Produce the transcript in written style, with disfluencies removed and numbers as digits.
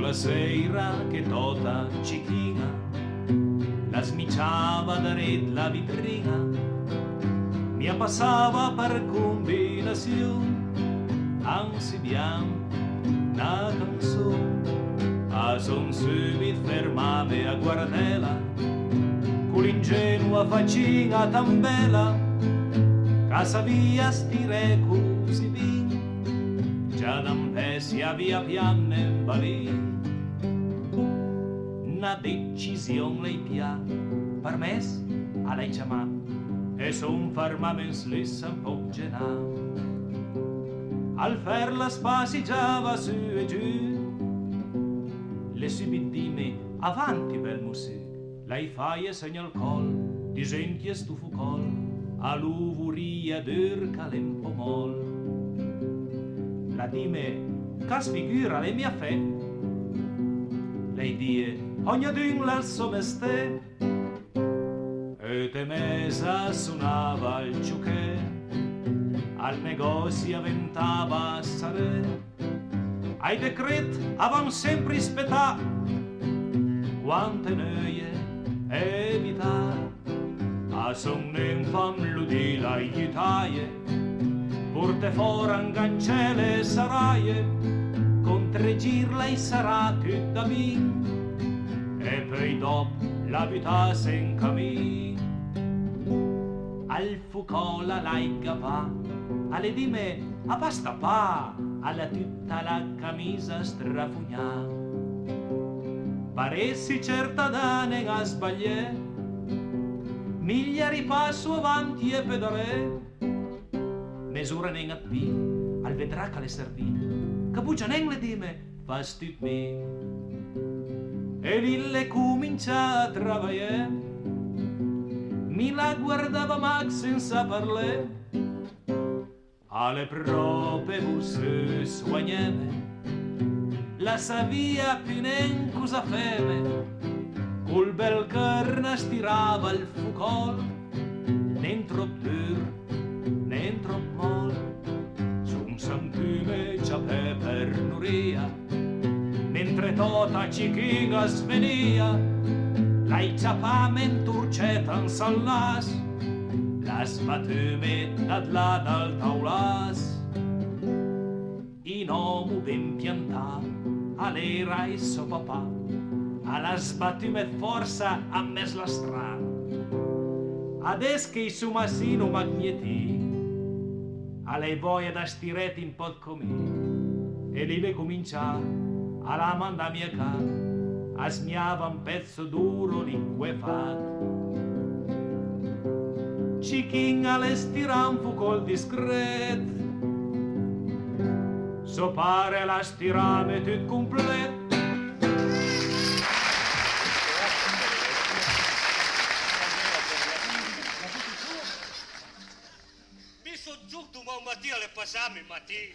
la sera che tota cichina la smiciava da red la vitrina, mi passava per combinazione, anzi bian una canzone, a son subito fermave a guardela, con l'ingenua faccina tan bella, che savia stire così bin, già d'ampesia via pianne in balin. Una decisione lei pia, per mes a lei chiamà, e son fermament slissa un po' genà. Al fer la spassigiava su e giù, le subit dime avanti bel music, lei faie segna il col, di gente stufo col, a l'uvuria d'urca l'empo mol. La dime, cas figura le mia fe, lei die, ognadun l'al suo mestè, e te mesa suonava il ciuchè, al negozio avventava a sale, ai decret avam sempre ispettà, quante noie evità, a son infam l'udì l'aiutaie, porte foran gancele saraie, con tre gir lei sarà tutta bin, e poi dopo la vita se in cammin. Al fucola laiga va, alle dime a pasta pa, alla tutta la camisa strafugnà. Paressi certa da nega sbagliè, miglia ripasso avanti e pedalè, mesura neng a pi, al vedrà che le servì, capuccia neng le dime, fastid mi. E lille comincia a travagliare, mi la guardava Max senza parler, alle prope busse soigneve, la savia pinen cosa feme, col bel carne stirava il fucol, nen trop dur, nen trop mol, son santume ciapè per nuria, mentre tota cichiga svenia, l'ai ciapament urceta in sallas, las batume d'adla dal taulas. In omu ben piantà, all'era il suo papà, alla sbattume forza a mes la strada. Ades che il suo masino magnetì, alle voie da stireti in pod comì, e lì comincia alla manda mia ca, a smiava un pezzo duro liquefatto. Cichin alle stiranfu col discret, so pare la stirame tut complet. Mi so giù domani mattina le passami mattina.